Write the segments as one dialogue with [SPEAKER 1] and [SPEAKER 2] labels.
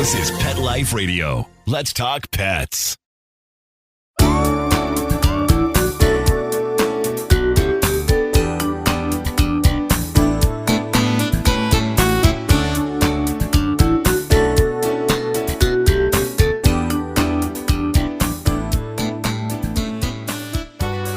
[SPEAKER 1] This is Pet Life Radio. Let's talk pets.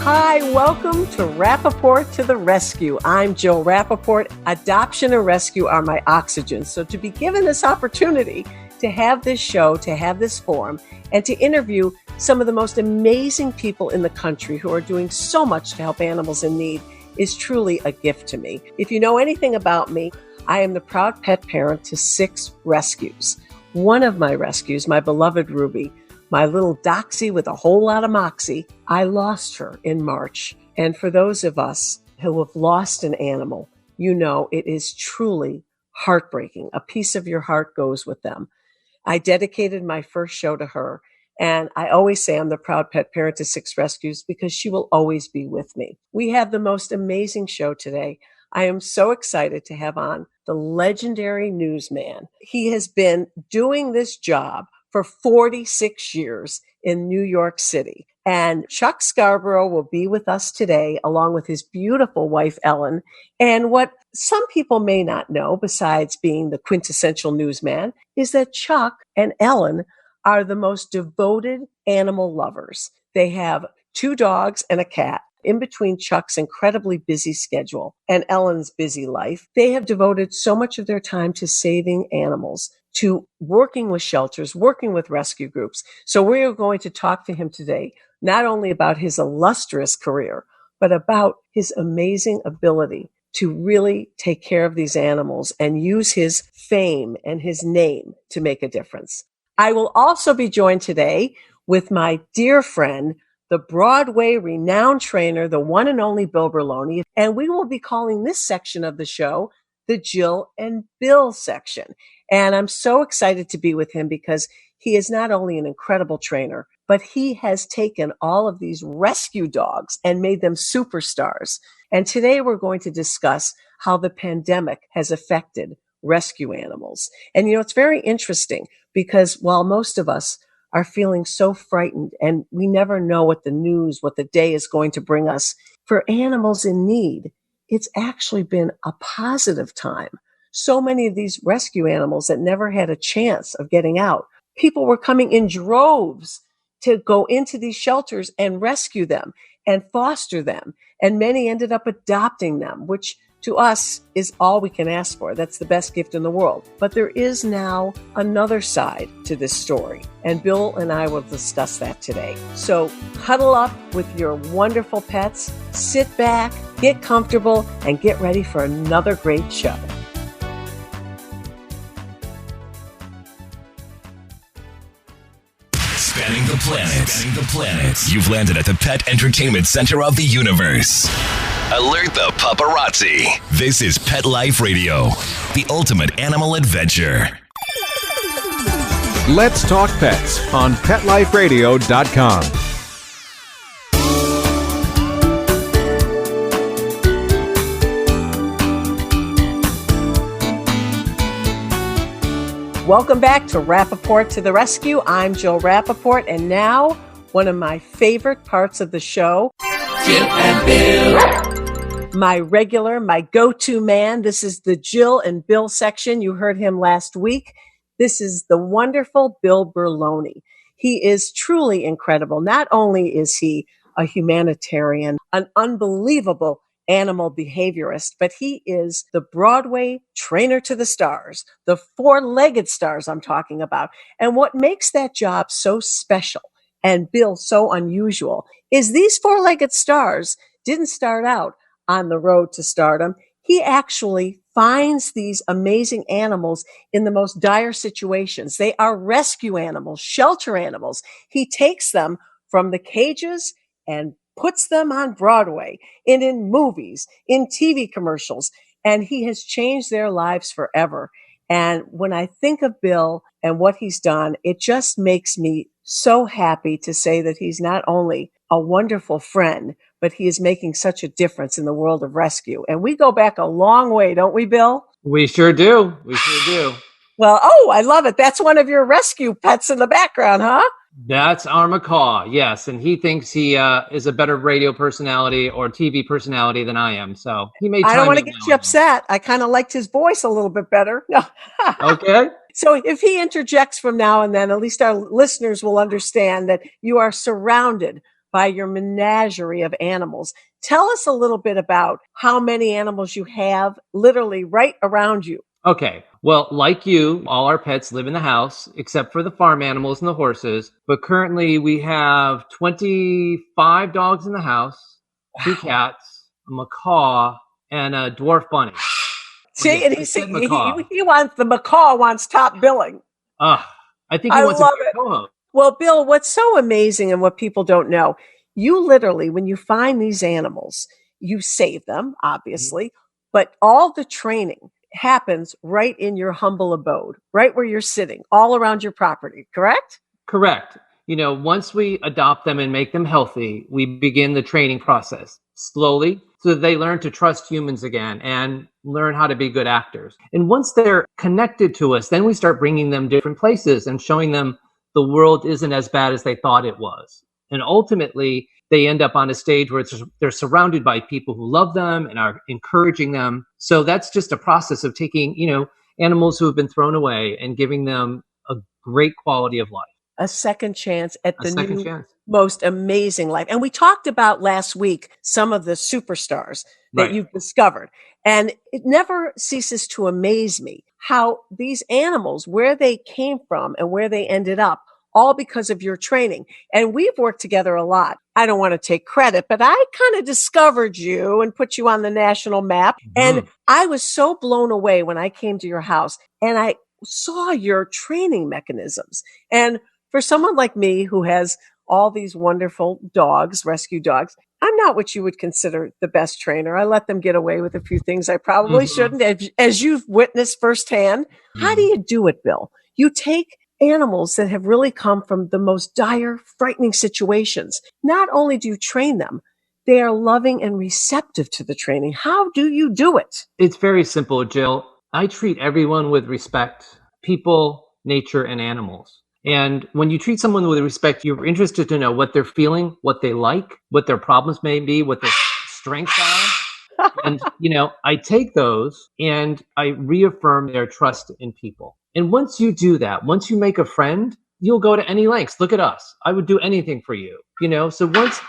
[SPEAKER 2] Hi, welcome to Rappaport to the Rescue. I'm Jill Rappaport. Adoption and rescue are my oxygen. So to be given this opportunity to have this show, to have this forum, and to interview some of the most amazing people in the country who are doing so much to help animals in need is truly a gift to me. If you know anything about me, I am the proud pet parent to 6 rescues. One of my rescues, my beloved Ruby, my little doxy with a whole lot of moxie, I lost her in March. And for those of us who have lost an animal, you know it is truly heartbreaking. A piece of your heart goes with them. I dedicated my first show to her. And I always say I'm the proud pet parent to 6 rescues because she will always be with me. We have the most amazing show today. I am so excited to have on the legendary newsman. He has been doing this job for 46 years in New York City. And Chuck Scarborough will be with us today, along with his beautiful wife, Ellen. And what some people may not know, besides being the quintessential newsman, is that Chuck and Ellen are the most devoted animal lovers. They have 2 dogs and a cat. In between Chuck's incredibly busy schedule and Ellen's busy life, they have devoted so much of their time to saving animals, to working with shelters, working with rescue groups. So we are going to talk to him today, not only about his illustrious career, but about his amazing ability to really take care of these animals and use his fame and his name to make a difference. I will also be joined today with my dear friend, the Broadway renowned trainer, the one and only Bill Berloni, and we will be calling this section of the show the Jill and Bill section. And I'm so excited to be with him because he is not only an incredible trainer, but he has taken all of these rescue dogs and made them superstars. And today we're going to discuss how the pandemic has affected rescue animals. And you know, it's very interesting because while most of us are feeling so frightened and we never know what the news, what the day is going to bring us, for animals in need, it's actually been a positive time. So many of these rescue animals that never had a chance of getting out, people were coming in droves to go into these shelters and rescue them and foster them. And many ended up adopting them, which to us is all we can ask for. That's the best gift in the world. But there is now another side to this story. And Bill and I will discuss that today. So huddle up with your wonderful pets, sit back, get comfortable, and get ready for another great show.
[SPEAKER 1] Spanning the planet. You've landed at the pet entertainment center of the universe. Alert the paparazzi. This is Pet Life Radio, the ultimate animal adventure.
[SPEAKER 3] Let's talk pets on PetLifeRadio.com.
[SPEAKER 2] Welcome back to Rappaport to the Rescue. I'm Jill Rappaport, and now one of my favorite parts of the show,
[SPEAKER 4] Jill and Bill.
[SPEAKER 2] My go-to man. This is the Jill and Bill section. You heard him last week. This is the wonderful Bill Berloni. He is truly incredible. Not only is he a humanitarian, an unbelievable animal behaviorist, but he is the Broadway trainer to the stars, the 4-legged stars I'm talking about. And what makes that job so special and Bill so unusual is these 4-legged stars didn't start out on the road to stardom. He actually finds these amazing animals in the most dire situations. They are rescue animals, shelter animals. He takes them from the cages and puts them on Broadway and in movies, in TV commercials, and he has changed their lives forever. And when I think of Bill and what he's done, it just makes me so happy to say that he's not only a wonderful friend, but he is making such a difference in the world of rescue. And we go back a long way, don't we, Bill?
[SPEAKER 5] We sure do. We sure do.
[SPEAKER 2] Well, I love it. That's one of your rescue pets in the background, huh?
[SPEAKER 5] That's our macaw, yes. And he thinks he is a better radio personality or TV personality than I am. So he may
[SPEAKER 2] I don't
[SPEAKER 5] chime
[SPEAKER 2] want to
[SPEAKER 5] in
[SPEAKER 2] get
[SPEAKER 5] now
[SPEAKER 2] you
[SPEAKER 5] and then.
[SPEAKER 2] upset. I kind of liked his voice a little bit better. No.
[SPEAKER 5] Okay.
[SPEAKER 2] So if he interjects from now and then, at least our listeners will understand that you are surrounded by your menagerie of animals. Tell us a little bit about how many animals you have literally right around you.
[SPEAKER 5] Okay. Well, like you, all our pets live in the house except for the farm animals and the horses. But currently we have 25 dogs in the house, 2 cats, a macaw, and a dwarf bunny.
[SPEAKER 2] See, and
[SPEAKER 5] I said macaw.
[SPEAKER 2] he wants the macaw wants top billing.
[SPEAKER 5] I think he
[SPEAKER 2] I
[SPEAKER 5] wants to be
[SPEAKER 2] love
[SPEAKER 5] our
[SPEAKER 2] it.
[SPEAKER 5] co-host.
[SPEAKER 2] Well, Bill, what's so amazing and what people don't know, you literally, when you find these animals, you save them, obviously, but all the training happens right in your humble abode, right where you're sitting, all around your property, correct?
[SPEAKER 5] Correct. Once we adopt them and make them healthy, we begin the training process slowly so that they learn to trust humans again and learn how to be good actors. And once they're connected to us, then we start bringing them different places and showing them the world isn't as bad as they thought it was. And ultimately, they end up on a stage where they're surrounded by people who love them and are encouraging them. So that's just a process of taking, animals who have been thrown away and giving them a great quality of life.
[SPEAKER 2] A second chance at
[SPEAKER 5] A
[SPEAKER 2] the
[SPEAKER 5] second
[SPEAKER 2] new,
[SPEAKER 5] chance.
[SPEAKER 2] most amazing life. And we talked about last week some of the superstars that
[SPEAKER 5] Right.
[SPEAKER 2] you've discovered. And it never ceases to amaze me how these animals, where they came from and where they ended up, all because of your training. And we've worked together a lot. I don't want to take credit, but I kind of discovered you and put you on the national map. And I was so blown away when I came to your house and I saw your training mechanisms. And for someone like me who has all these wonderful dogs, rescue dogs, I'm not what you would consider the best trainer. I let them get away with a few things I probably shouldn't, as you've witnessed firsthand. How do you do it, Bill? You take animals that have really come from the most dire, frightening situations. Not only do you train them, they are loving and receptive to the training. How do you do it?
[SPEAKER 5] It's very simple, Jill. I treat everyone with respect, people, nature, and animals. And when you treat someone with respect, you're interested to know what they're feeling, what they like, what their problems may be, what their strengths are. And, I take those and I reaffirm their trust in people. And once you do that, once you make a friend, you'll go to any lengths. Look at us. I would do anything for you, So once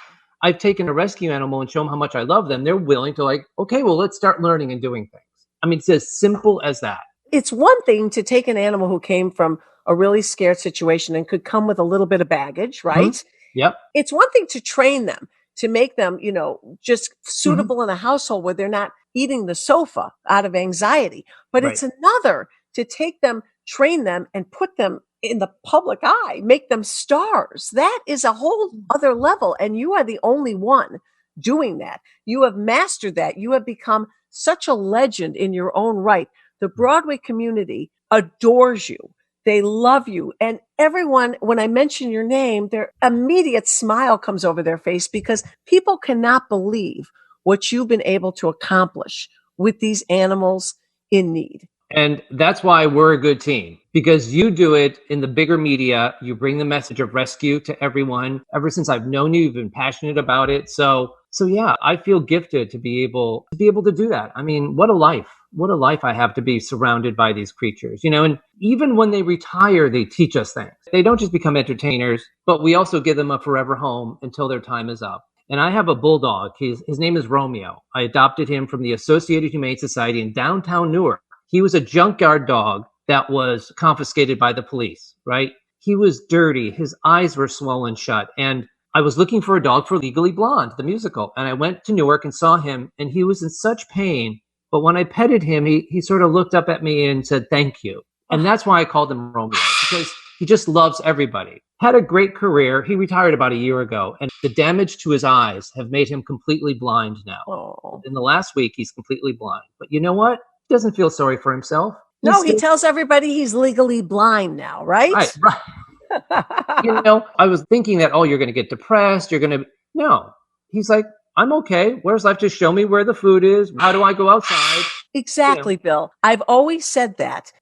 [SPEAKER 5] I've taken a rescue animal and shown them how much I love them, they're willing to okay, well, let's start learning and doing things. I mean, it's as simple as that.
[SPEAKER 2] It's one thing to take an animal who came from a really scared situation and could come with a little bit of baggage, right?
[SPEAKER 5] Yep.
[SPEAKER 2] It's one thing to train them, to make them, just suitable in a household where they're not eating the sofa out of anxiety. But it's another to take them, train them, and put them in the public eye, make them stars. That is a whole other level. And you are the only one doing that. You have mastered that. You have become such a legend in your own right. The Broadway community adores you. They love you. And everyone, when I mention your name, their immediate smile comes over their face because people cannot believe what you've been able to accomplish with these animals in need.
[SPEAKER 5] And that's why we're a good team, because you do it in the bigger media. You bring the message of rescue to everyone. Ever since I've known you, you've been passionate about it. So yeah, I feel gifted to be able to do that. I mean, what a life I have to be surrounded by these creatures, and even when they retire, they teach us things. They don't just become entertainers, but we also give them a forever home until their time is up. And I have a bulldog. His name is Romeo. I adopted him from the Associated Humane Society in downtown Newark. He was a junkyard dog that was confiscated by the police, right? He was dirty. His eyes were swollen shut. And I was looking for a dog for Legally Blonde, the musical. And I went to Newark and saw him, and he was in such pain. But when I petted him, he sort of looked up at me and said, thank you. And that's why I called him Romeo, because he just loves everybody. Had a great career. He retired about a year ago, and the damage to his eyes have made him completely blind now.
[SPEAKER 2] Oh.
[SPEAKER 5] In the last week, he's completely blind. But you know what? He doesn't feel sorry for himself.
[SPEAKER 2] No, he tells everybody he's legally blind now, right?
[SPEAKER 5] Right. I was thinking that, you're going to get depressed. No. He's like, I'm okay. Where's life? Just show me where the food is. How do I go outside?
[SPEAKER 2] Exactly, Bill. I've always said that.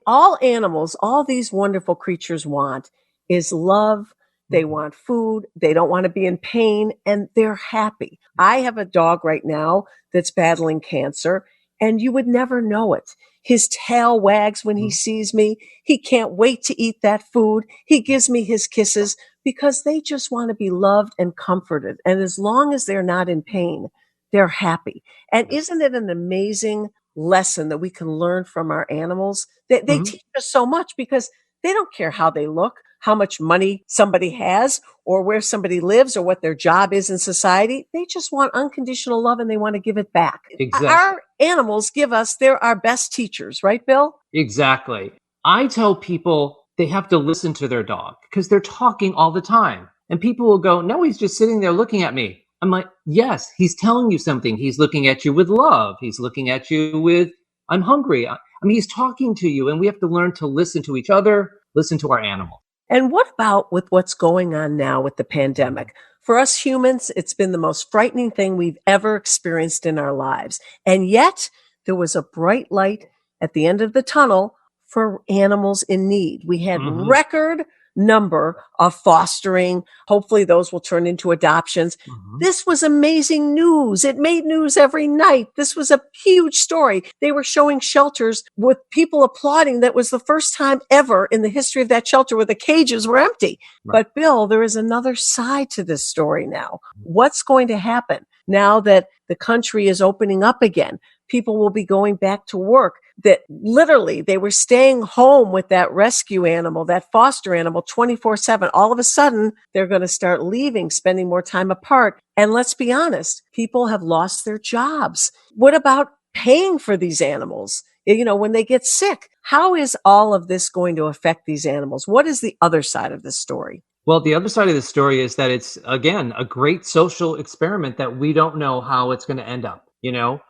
[SPEAKER 2] All animals, all these wonderful creatures want is love. They want food. They don't want to be in pain, and they're happy. I have a dog right now that's battling cancer, and you would never know it. His tail wags when he sees me. He can't wait to eat that food. He gives me his kisses because they just want to be loved and comforted. And as long as they're not in pain, they're happy. And isn't it an amazing lesson that we can learn from our animals? They teach us so much because they don't care how they look, how much money somebody has, or where somebody lives, or what their job is in society. They just want unconditional love and they want to give it back.
[SPEAKER 5] Exactly.
[SPEAKER 2] Our animals give us, they're our best teachers, right, Bill?
[SPEAKER 5] Exactly. I tell people they have to listen to their dog because they're talking all the time. And people will go, no, he's just sitting there looking at me. I'm like, yes, he's telling you something. He's looking at you with love. He's looking at you with, I'm hungry. I mean, he's talking to you, and we have to learn to listen to each other, listen to our animal.
[SPEAKER 2] And what about with what's going on now with the pandemic? For us humans, it's been the most frightening thing we've ever experienced in our lives. And yet there was a bright light at the end of the tunnel for animals in need. We had record number of fostering. Hopefully those will turn into adoptions. This was amazing news. It made news every night. This was a huge story. They were showing shelters with people applauding. That was the first time ever in the history of that shelter where the cages were empty. But Bill, there is another side to this story now. What's going to happen now that the country is opening up again? People will be going back to work. That literally they were staying home with that rescue animal, that foster animal 24/7. All of a sudden, they're going to start leaving, spending more time apart. And let's be honest, people have lost their jobs. What about paying for these animals? When they get sick, how is all of this going to affect these animals? What is the other side of this story?
[SPEAKER 5] Well, the other side of the story is that it's, again, a great social experiment that we don't know how it's going to end up.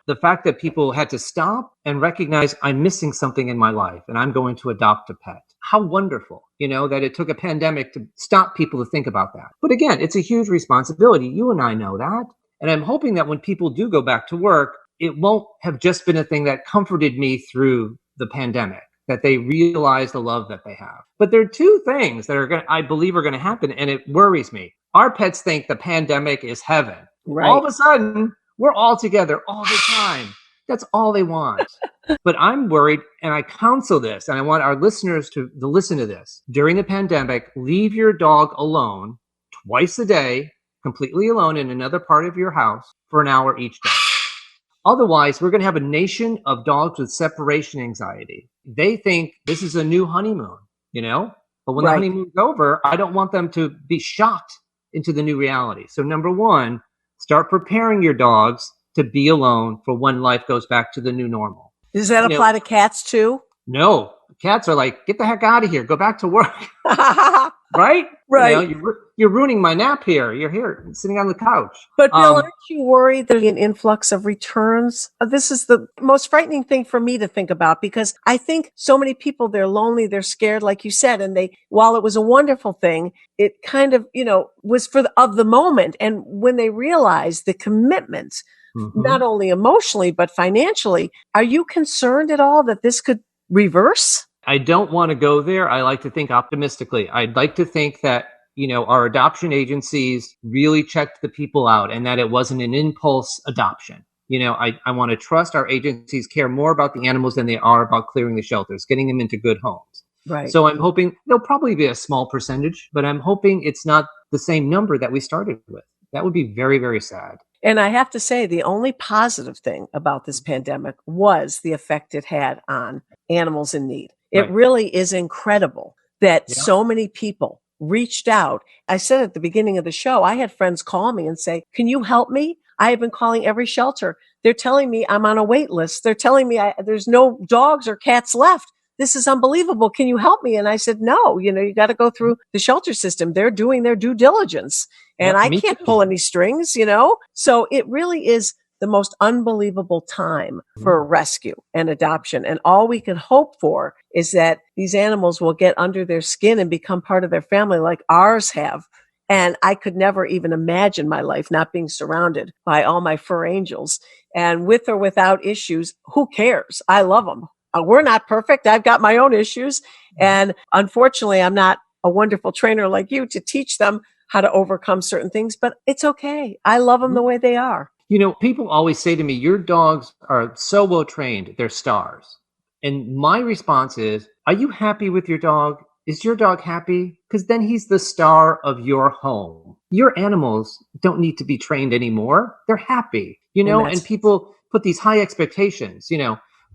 [SPEAKER 5] The fact that people had to stop and recognize I'm missing something in my life and I'm going to adopt a pet. How wonderful, that it took a pandemic to stop people to think about that. But again, it's a huge responsibility. You and I know that. And I'm hoping that when people do go back to work, it won't have just been a thing that comforted me through the pandemic, that they realize the love that they have. But there are two things that I believe are going to happen, and it worries me. Our pets think the pandemic is heaven.
[SPEAKER 2] Right.
[SPEAKER 5] All of a sudden, we're all together all the time. That's all they want. But I'm worried, and I counsel this, and I want our listeners to listen to this. During the pandemic, leave your dog alone twice a day, completely alone in another part of your house for an hour each day. Otherwise, we're going to have a nation of dogs with separation anxiety. They think this is a new honeymoon, But when the honeymoon's over, I don't want them to be shocked into the new reality. So number one, start preparing your dogs to be alone for when life goes back to the new normal.
[SPEAKER 2] Does that apply to cats too?
[SPEAKER 5] No. Cats are like, get the heck out of here. Go back to work. Right?
[SPEAKER 2] Right.
[SPEAKER 5] You're ruining my nap here. You're here sitting on the couch.
[SPEAKER 2] But Bill, aren't you worried there'll be an influx of returns? This is the most frightening thing for me to think about because I think so many people, they're lonely, they're scared, like you said, and while it was a wonderful thing, it kind of, was of the moment. And when they realize the commitment, not only emotionally, but financially, are you concerned at all that this could reverse?
[SPEAKER 5] I don't want to go there. I like to think optimistically. I'd like to think that, our adoption agencies really checked the people out and that it wasn't an impulse adoption. I want to trust our agencies care more about the animals than they are about clearing the shelters, getting them into good homes.
[SPEAKER 2] Right.
[SPEAKER 5] So I'm hoping there'll probably be a small percentage, but I'm hoping it's not the same number that we started with. That would be very, very sad.
[SPEAKER 2] And I have to say, the only positive thing about this pandemic was the effect it had on animals in need. It really is incredible that so many people reached out. I said at the beginning of the show, I had friends call me and say, can you help me? I have been calling every shelter. They're telling me I'm on a wait list. They're telling me there's no dogs or cats left. This is unbelievable. Can you help me? And I said, no, you got to go through the shelter system. They're doing their due diligence and I can't pull any strings, So it really is the most unbelievable time for rescue and adoption. And all we can hope for is that these animals will get under their skin and become part of their family like ours have. And I could never even imagine my life not being surrounded by all my fur angels. And with or without issues, who cares? I love them. We're not perfect. I've got my own issues. And unfortunately, I'm not a wonderful trainer like you to teach them how to overcome certain things, but it's okay. I love them the way they are.
[SPEAKER 5] People always say to me, your dogs are so well trained, they're stars. And my response is, are you happy with your dog? Is your dog happy? Because then he's the star of your home. Your animals don't need to be trained anymore. They're happy, and people put these high expectations,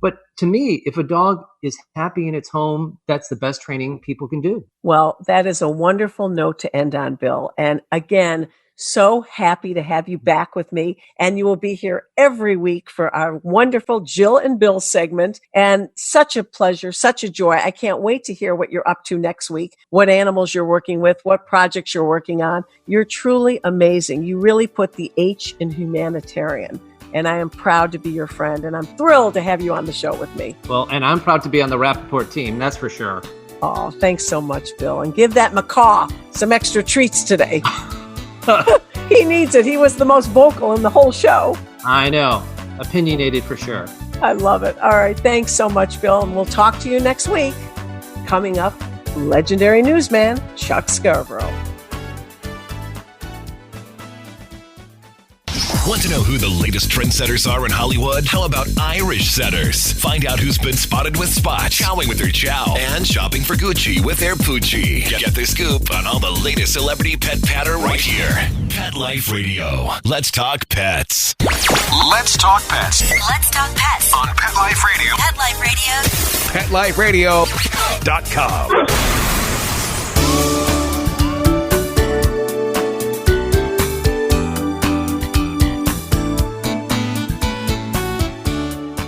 [SPEAKER 5] But to me, if a dog is happy in its home, that's the best training people can do.
[SPEAKER 2] Well, that is a wonderful note to end on, Bill. And again, so happy to have you back with me. And you will be here every week for our wonderful Jill and Bill segment. And such a pleasure, such a joy. I can't wait to hear what you're up to next week, what animals you're working with, what projects you're working on. You're truly amazing. You really put the H in humanitarian. And I am proud to be your friend. And I'm thrilled to have you on the show with me.
[SPEAKER 5] Well, and I'm proud to be on the Rappaport team. That's for sure.
[SPEAKER 2] Oh, thanks so much, Bill. And give that macaw some extra treats today. He needs it. He was the most vocal in the whole show.
[SPEAKER 5] I know. Opinionated for sure.
[SPEAKER 2] I love it. All right. Thanks so much, Bill. And we'll talk to you next week. Coming up, legendary newsman Chuck Scarborough.
[SPEAKER 1] Want to know who the latest trendsetters are in Hollywood? How about Irish setters? Find out who's been spotted with Spot, chowing with their chow, and shopping for Gucci with their Poochie. Get the scoop on all the latest celebrity pet patter right here. Pet Life Radio. Let's talk pets.
[SPEAKER 6] Let's talk pets.
[SPEAKER 4] Let's talk pets
[SPEAKER 6] On Pet Life Radio.
[SPEAKER 4] Pet Life Radio.
[SPEAKER 3] PetLifeRadio.com.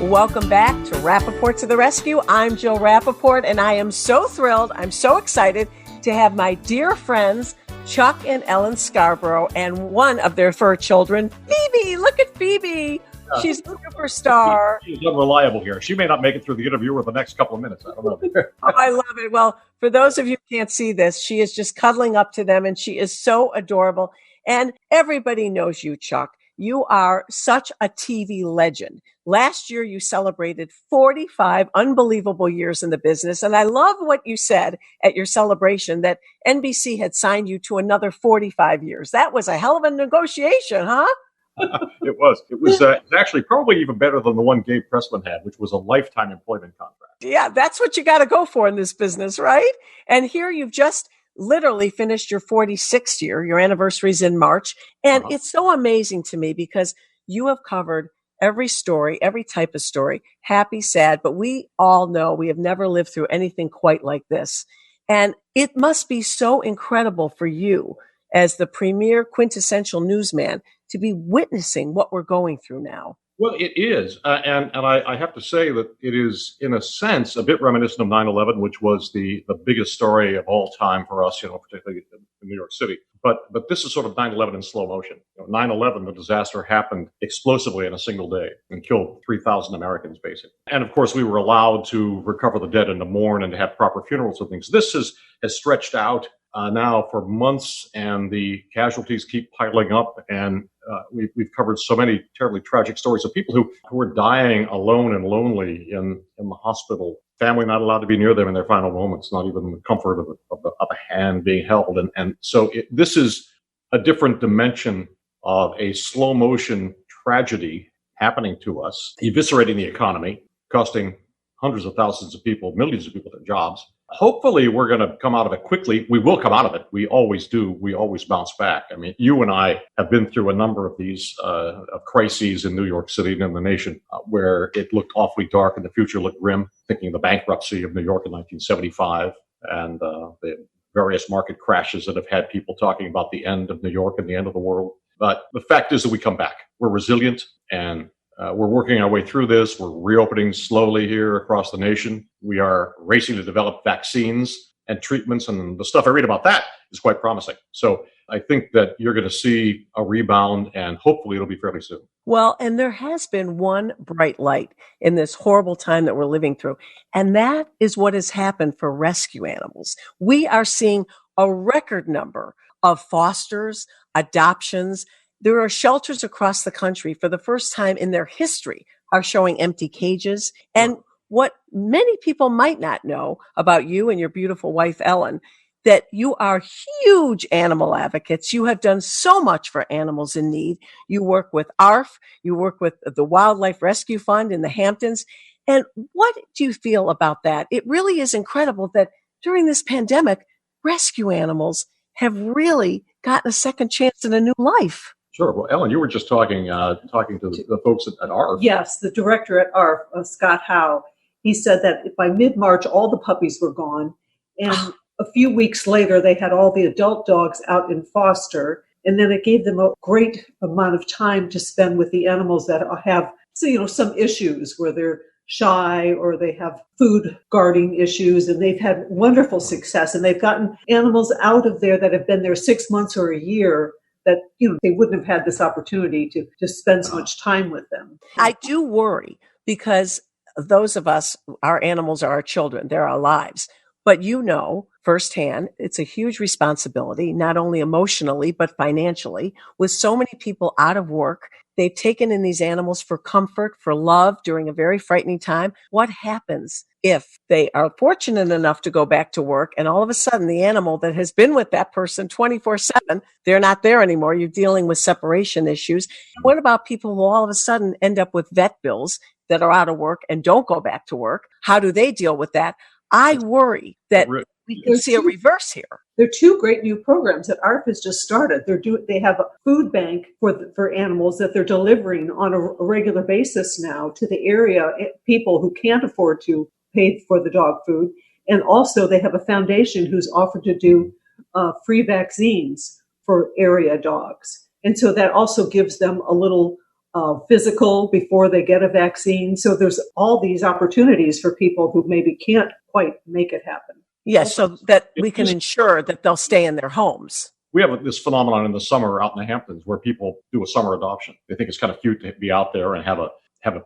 [SPEAKER 2] Welcome back to Rappaport to the Rescue. I'm Jill Rappaport, and I am so thrilled, I'm so excited to have my dear friends, Chuck and Ellen Scarborough, and one of their fur children, Phoebe. Look at Phoebe. She's a superstar.
[SPEAKER 7] She's unreliable here. She may not make it through the interview or the next couple of minutes. I don't know.
[SPEAKER 2] Oh, I love it. Well, for those of you who can't see this, she is just cuddling up to them, and she is so adorable. And everybody knows you, Chuck. You are such a TV legend. Last year, you celebrated 45 unbelievable years in the business. And I love what you said at your celebration that NBC had signed you to another 45 years. That was a hell of a negotiation, huh?
[SPEAKER 7] It was. It was actually probably even better than the one Gabe Pressman had, which was a lifetime employment contract.
[SPEAKER 2] Yeah, that's what you got to go for in this business, right? And here you've just literally finished your 46th year. Your anniversary's in March. And it's so amazing to me because you have covered every story, every type of story, happy, sad, but we all know we have never lived through anything quite like this. And it must be so incredible for you as the premier quintessential newsman to be witnessing what we're going through now.
[SPEAKER 7] Well, it is. And I have to say that it is, in a sense, a bit reminiscent of 9/11, which was the biggest story of all time for us, particularly in New York City. But this is sort of 9/11 in slow motion. 9/11, the disaster happened explosively in a single day and killed 3,000 Americans, basically. And of course, we were allowed to recover the dead and to mourn and to have proper funerals and things. This has stretched out now for months, and the casualties keep piling up. And we've covered so many terribly tragic stories of people who are dying alone and lonely in the hospital. Family not allowed to be near them in their final moments, not even the comfort of a hand being held. And so this is a different dimension of a slow motion tragedy happening to us, eviscerating the economy, costing hundreds of thousands of people, millions of people their jobs. Hopefully, we're going to come out of it quickly. We will come out of it. We always do. We always bounce back. I mean, you and I have been through a number of these crises in New York City and in the nation where it looked awfully dark and the future looked grim, thinking of the bankruptcy of New York in 1975 and the various market crashes that have had people talking about the end of New York and the end of the world. But the fact is that we come back. We're resilient, and we're working our way through this. We're reopening slowly here across the nation. We are racing to develop vaccines and treatments, and the stuff I read about that is quite promising. So I think that you're going to see a rebound, and hopefully it'll be fairly soon.
[SPEAKER 2] Well, and there has been one bright light in this horrible time that we're living through, and that is what has happened for rescue animals. We are seeing a record number of fosters, adoptions. There are shelters across the country for the first time in their history are showing empty cages. And what many people might not know about you and your beautiful wife, Ellen, that you are huge animal advocates. You have done so much for animals in need. You work with ARF, you work with the Wildlife Rescue Fund in the Hamptons. And what do you feel about that? It really is incredible that during this pandemic, rescue animals have really gotten a second chance and a new life.
[SPEAKER 7] Sure. Well, Ellen, you were just talking to the folks at ARF.
[SPEAKER 8] Yes, the director at ARF, Scott Howe. He said that by mid-March, all the puppies were gone. And a few weeks later, they had all the adult dogs out in foster. And then it gave them a great amount of time to spend with the animals that have, some issues where they're shy or they have food guarding issues. And they've had wonderful success. And they've gotten animals out of there that have been there 6 months or a year that, they wouldn't have had this opportunity to spend so much time with them.
[SPEAKER 2] I do worry because those of us, our animals are our children. They're our lives. But firsthand, it's a huge responsibility, not only emotionally, but financially. With so many people out of work, they've taken in these animals for comfort, for love during a very frightening time. What happens if they are fortunate enough to go back to work and all of a sudden the animal that has been with that person 24/7, they're not there anymore. You're dealing with separation issues. What about people who all of a sudden end up with vet bills that are out of work and don't go back to work? How do they deal with that? I worry that we can see a reverse here.
[SPEAKER 8] There are two great new programs that ARF has just started. They have a food bank for animals that they're delivering on a regular basis now to the area people who can't afford to pay for the dog food. And also they have a foundation who's offered to do free vaccines for area dogs. And so that also gives them a little physical before they get a vaccine. So there's all these opportunities for people who maybe can't quite make it happen.
[SPEAKER 2] Yes, so that we can ensure that they'll stay in their homes.
[SPEAKER 7] We have this phenomenon in the summer out in the Hamptons where people do a summer adoption. They think it's kind of cute to be out there and have a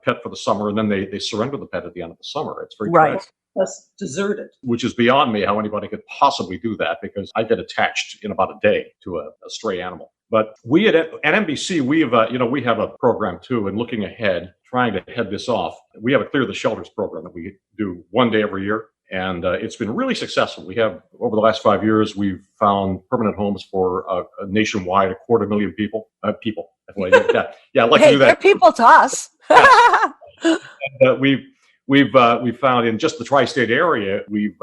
[SPEAKER 7] pet for the summer, and then they surrender the pet at the end of the summer. It's very tragic.
[SPEAKER 8] That's deserted.
[SPEAKER 7] Which is beyond me how anybody could possibly do that, because I get attached in about a day to a stray animal. But we at NBC, we have a program too, and looking ahead, trying to head this off. We have a Clear the Shelters program that we do one day every year. And it's been really successful. We have, over the last 5 years, we've found permanent homes for nationwide, 250,000 people. Yeah, I'd like to do that.
[SPEAKER 2] They're people to us.
[SPEAKER 7] And, we've found in just the tri-state area, we've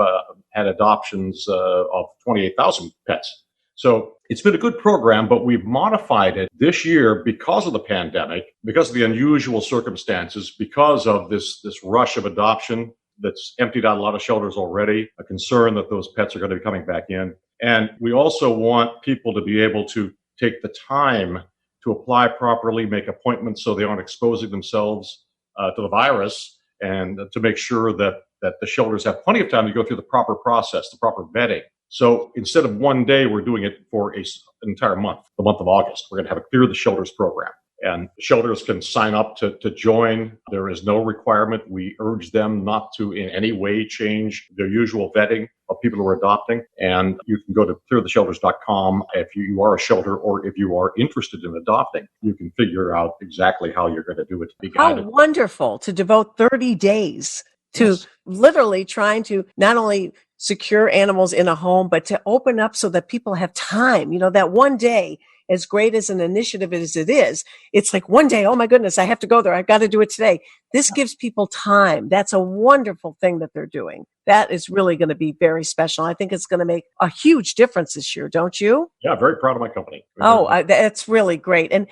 [SPEAKER 7] had adoptions of 28,000 pets. So it's been a good program, but we've modified it this year because of the pandemic, because of the unusual circumstances, because of this rush of adoption that's emptied out a lot of shelters already, a concern that those pets are going to be coming back in. And we also want people to be able to take the time to apply properly, make appointments so they aren't exposing themselves to the virus, and to make sure that the shelters have plenty of time to go through the proper process, the proper vetting. So instead of one day, we're doing it for an entire month, the month of August. We're going to have a Clear the Shelters program. And shelters can sign up to join. There is no requirement. We urge them not to in any way change their usual vetting of people who are adopting. And you can go to cleartheshelters.com if you are a shelter, or if you are interested in adopting, you can figure out exactly how you're going to do it.
[SPEAKER 2] How wonderful to devote 30 days to literally trying to not only secure animals in a home, but to open up so that people have time. That one day, as great as an initiative as it is, it's like one day, oh my goodness, I have to go there. I've got to do it today. This gives people time. That's a wonderful thing that they're doing. That is really going to be very special. I think it's going to make a huge difference this year, don't you?
[SPEAKER 7] Yeah, very proud of my company.
[SPEAKER 2] That's really great. And,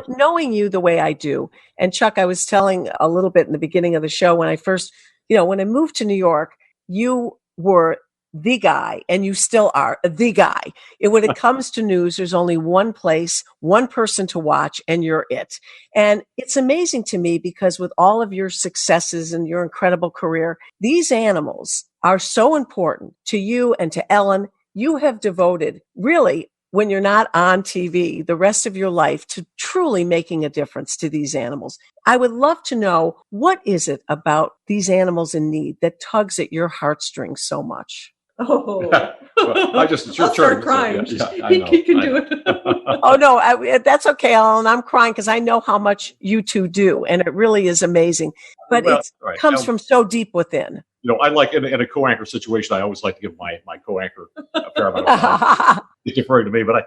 [SPEAKER 2] knowing you the way I do, and Chuck, I was telling a little bit in the beginning of the show when I first, when I moved to New York, you were the guy, and you still are the guy. When it comes to news, there's only one place, one person to watch, and you're it. And it's amazing to me because with all of your successes and your incredible career, these animals are so important to you and to Ellen. You have devoted, really, when you're not on TV, the rest of your life to truly making a difference to these animals. I would love to know, what is it about these animals in need that tugs at your heartstrings so much?
[SPEAKER 8] Oh,
[SPEAKER 7] Well, I just, it's your
[SPEAKER 8] I'll
[SPEAKER 7] turn.
[SPEAKER 8] start crying.
[SPEAKER 7] I know.
[SPEAKER 8] He can
[SPEAKER 7] I
[SPEAKER 8] do
[SPEAKER 7] know.
[SPEAKER 8] it.
[SPEAKER 2] Oh, no, that's okay, Ellen. I'm crying because I know how much you two do, and it really is amazing. But
[SPEAKER 7] Well,
[SPEAKER 2] it
[SPEAKER 7] right.
[SPEAKER 2] comes from so deep within.
[SPEAKER 7] I like in a co-anchor situation, I always like to give my co-anchor a fair amount of time. He's deferring to me, but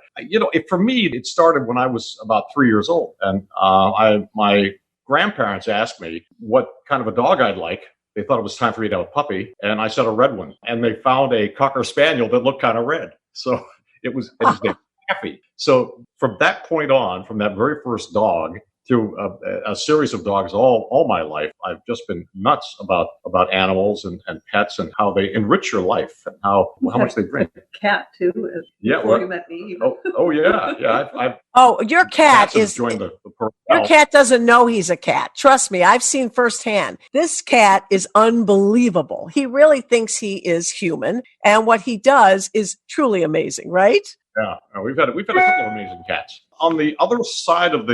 [SPEAKER 7] for me, it started when I was about 3 years old, and my grandparents asked me what kind of a dog I'd like. They thought it was time for me to have a puppy, and I said a red one. And they found a Cocker Spaniel that looked kind of red, so it was named Taffy. So from that point on, from that very first dog, through a series of dogs all my life, I've just been nuts about animals and pets and how they enrich your life and how much they bring.
[SPEAKER 8] Cat too. Before you met me.
[SPEAKER 7] Yeah.
[SPEAKER 2] Your cat is
[SPEAKER 7] joined the
[SPEAKER 2] your cat doesn't know he's a cat. Trust me, I've seen firsthand. This cat is unbelievable. He really thinks he is human, and what he does is truly amazing, right?
[SPEAKER 7] Yeah, we've had a couple of amazing cats. On the other side of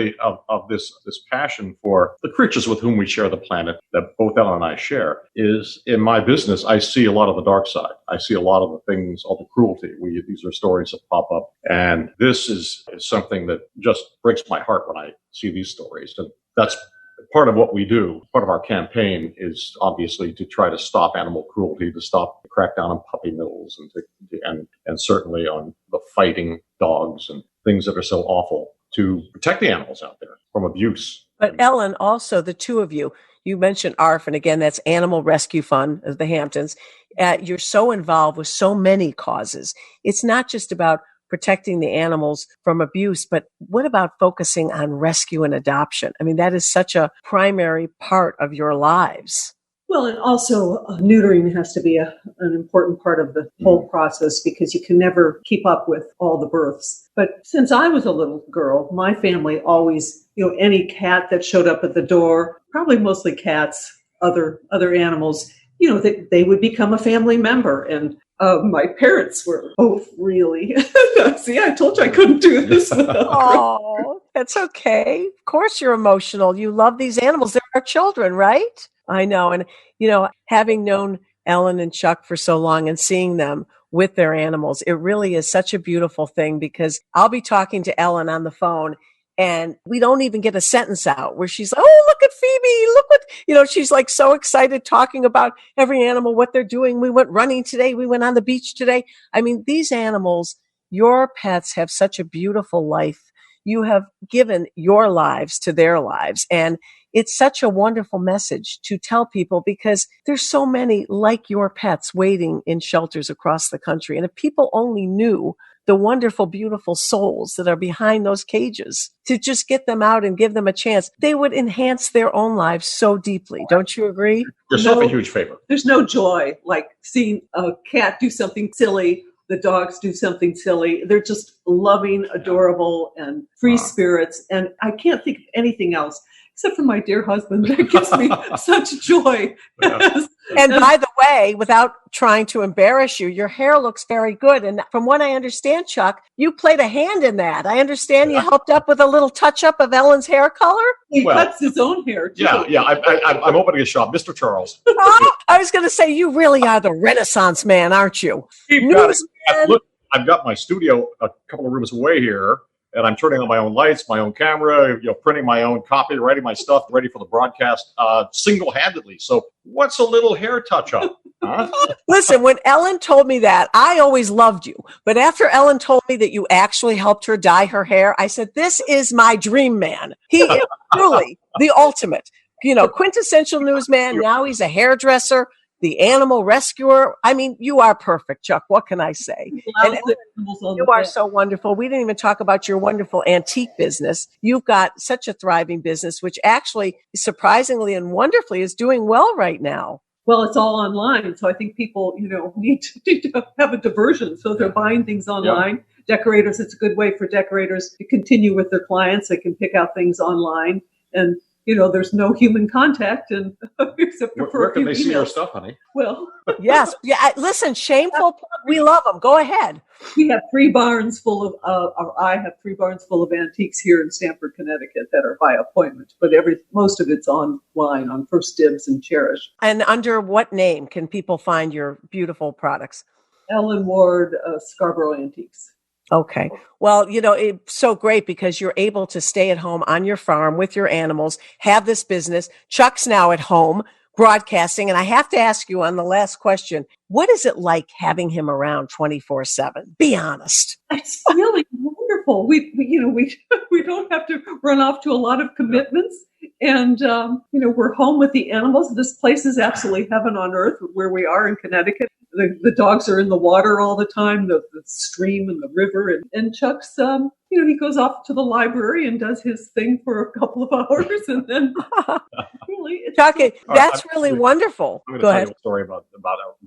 [SPEAKER 7] this passion for the creatures with whom we share the planet, that both Ellen and I share, is in my business. I see a lot of the dark side. I see a lot of the things, all the cruelty. These are stories that pop up, and this is something that just breaks my heart when I see these stories. And that's part of what we do. Part of our campaign is obviously to try to stop animal cruelty, to stop the crackdown on puppy mills, and certainly on the fighting dogs and things that are so awful, to protect the animals out there from abuse.
[SPEAKER 2] But Ellen, also the two of you mentioned ARF, and again, that's Animal Rescue Fund of the Hamptons. You're so involved with so many causes. It's not just about protecting the animals from abuse, but what about focusing on rescue and adoption? I mean, that is such a primary part of your lives.
[SPEAKER 8] Well, and also neutering has to be an important part of the whole process, because you can never keep up with all the births. But since I was a little girl, my family always, any cat that showed up at the door, probably mostly cats, other animals, they would become a family member. And my parents were both really, see, I told you I couldn't do this.
[SPEAKER 2] Oh, that's okay. Of course you're emotional. You love these animals. They're our children, right? I know. And, having known Ellen and Chuck for so long and seeing them with their animals, it really is such a beautiful thing, because I'll be talking to Ellen on the phone and we don't even get a sentence out where she's like, oh, look at Phoebe. Look what, she's like so excited talking about every animal, what they're doing. We went running today. We went on the beach today. I mean, these animals, your pets have such a beautiful life. You have given your lives to their lives. And it's such a wonderful message to tell people, because there's so many like your pets waiting in shelters across the country. And if people only knew the wonderful, beautiful souls that are behind those cages, to just get them out and give them a chance, they would enhance their own lives so deeply. Don't you agree?
[SPEAKER 7] Yourself a huge favor.
[SPEAKER 8] There's no joy like seeing a cat do something silly, the dogs do something silly. They're just loving, adorable, and free spirits. And I can't think of anything else except for my dear husband. That gives me such joy.
[SPEAKER 2] And by the way, without trying to embarrass you, your hair looks very good. And from what I understand, Chuck, you played a hand in that. I understand you helped up with a little touch-up of Ellen's hair color.
[SPEAKER 8] He cuts his own hair, too.
[SPEAKER 7] Yeah. I'm opening a shop. Mr. Charles.
[SPEAKER 2] Oh, I was going to say, you really are the Renaissance man, aren't you?
[SPEAKER 7] Look, I've got my studio a couple of rooms away here, and I'm turning on my own lights, my own camera, printing my own copy, writing my stuff ready for the broadcast single-handedly. So what's a little hair touch-up? Huh?
[SPEAKER 2] Listen, when Ellen told me that, I always loved you. But after Ellen told me that you actually helped her dye her hair, I said, this is my dream man. He is truly the ultimate, quintessential newsman. Now he's a hairdresser, the animal rescuer. I mean, you are perfect, Chuck. What can I say? And you are so wonderful. We didn't even talk about your wonderful antique business. You've got such a thriving business, which actually surprisingly and wonderfully is doing well right now.
[SPEAKER 8] Well, it's all online. So I think people, need to have a diversion. So they're buying things online. Yeah. Decorators, it's a good way for decorators to continue with their clients. They can pick out things online, and there's no human contact, and except for
[SPEAKER 7] where can they
[SPEAKER 8] emails.
[SPEAKER 7] see our stuff, honey?
[SPEAKER 8] Well,
[SPEAKER 2] yes, yeah. Listen, shameful plug. We love them. Go ahead.
[SPEAKER 8] We have 3 barns full of, I have 3 barns full of antiques here in Stamford, Connecticut, that are by appointment. But most of it's online on First Dibs and Cherish.
[SPEAKER 2] And under what name can people find your beautiful products?
[SPEAKER 8] Ellen Ward, Scarborough Antiques.
[SPEAKER 2] Okay. Well, it's so great because you're able to stay at home on your farm with your animals, have this business. Chuck's now at home broadcasting. And I have to ask you on the last question, what is it like having him around 24/7? Be honest.
[SPEAKER 8] It's really wonderful. We don't have to run off to a lot of commitments. And, we're home with the animals. This place is absolutely heaven on earth where we are in Connecticut. The dogs are in the water all the time, the stream and the river. And Chuck's, he goes off to the library and does his thing for a couple of hours. And then really,
[SPEAKER 2] Chuck, that's really wonderful.
[SPEAKER 7] I'm going to
[SPEAKER 2] Go
[SPEAKER 7] tell
[SPEAKER 2] ahead.
[SPEAKER 7] you a story about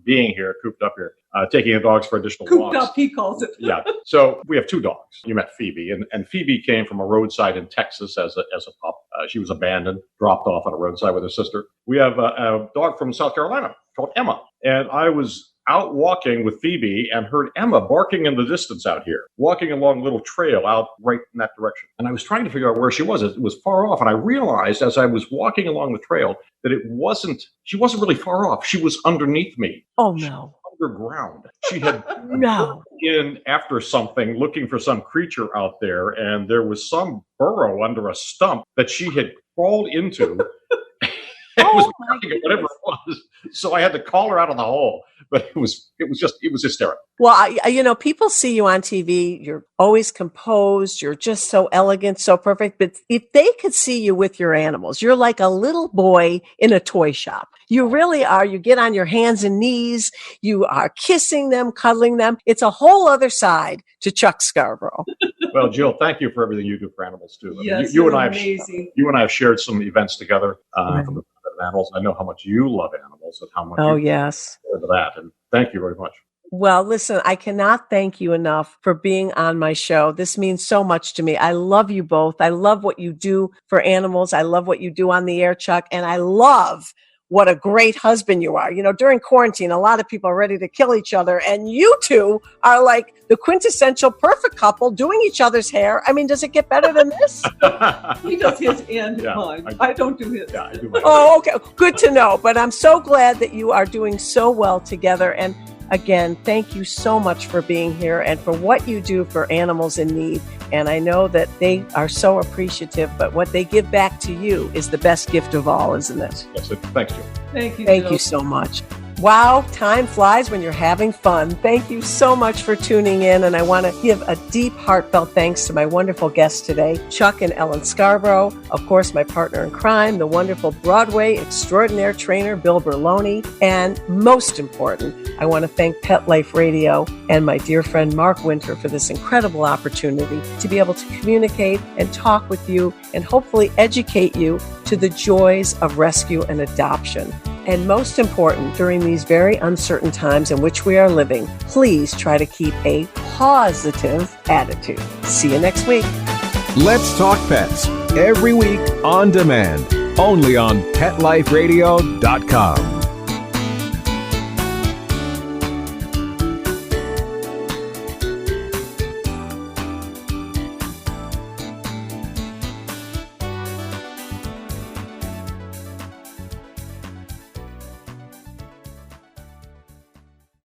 [SPEAKER 7] being here, cooped up here, taking the dogs for additional
[SPEAKER 8] cooped
[SPEAKER 7] walks.
[SPEAKER 8] up, he calls it.
[SPEAKER 7] Yeah. So we have 2 dogs. You met Phoebe, and Phoebe came from a roadside in Texas as a pup. She was abandoned, dropped off on a roadside with her sister. We have a dog from South Carolina called Emma, and I was out walking with Phoebe and heard Emma barking in the distance out here, walking along a little trail out right in that direction. And I was trying to figure out where she was. It was far off. And I realized as I was walking along the trail that she wasn't really far off. She was underneath me.
[SPEAKER 2] Oh, no.
[SPEAKER 7] Underground. She had
[SPEAKER 2] No.
[SPEAKER 7] in after something, looking for some creature out there. And there was some burrow under a stump that she had crawled into. It was barking at whatever it was. So I had to call her out of the hole. But it was hysterical.
[SPEAKER 2] Well, people see you on TV. You're always composed. You're just so elegant, so perfect. But if they could see you with your animals, you're like a little boy in a toy shop. You really are. You get on your hands and knees. You are kissing them, cuddling them. It's a whole other side to Chuck Scarborough.
[SPEAKER 7] Well, Jill, thank you for everything you do for animals too.
[SPEAKER 8] Yes,
[SPEAKER 7] you and I
[SPEAKER 8] amazing.
[SPEAKER 7] You and I have shared some events together from the animals. I know how much you love animals and how much
[SPEAKER 2] Yes.
[SPEAKER 7] for that. And thank you very much.
[SPEAKER 2] Well, listen, I cannot thank you enough for being on my show. This means so much to me. I love you both. I love what you do for animals. I love what you do on the air, Chuck. And I love what a great husband you are. During quarantine, a lot of people are ready to kill each other. And you two are like the quintessential perfect couple doing each other's hair. I mean, does it get better than this?
[SPEAKER 8] He does his and mine. I don't do his.
[SPEAKER 7] Yeah, I do mine.
[SPEAKER 2] Oh, okay. Good to know. But I'm so glad that you are doing so well together. And again, thank you so much for being here and for what you do for animals in need. And I know that they are so appreciative, but what they give back to you is the best gift of all, isn't it?
[SPEAKER 7] Yes, thanks, Jill.
[SPEAKER 8] Thank you.
[SPEAKER 2] Thank
[SPEAKER 8] Jill.
[SPEAKER 2] you so much. Wow, time flies when you're having fun. Thank you so much for tuning in. And I want to give a deep, heartfelt thanks to my wonderful guests today, Chuck and Ellen Scarborough. Of course, my partner in crime, the wonderful Broadway extraordinaire trainer, Bill Berloni. And most important, I want to thank Pet Life Radio and my dear friend, Mark Winter, for this incredible opportunity to be able to communicate and talk with you and hopefully educate you to the joys of rescue and adoption. And most important, during these very uncertain times in which we are living, please try to keep a positive attitude. See you next week.
[SPEAKER 3] Let's Talk Pets, every week on demand, only on PetLifeRadio.com.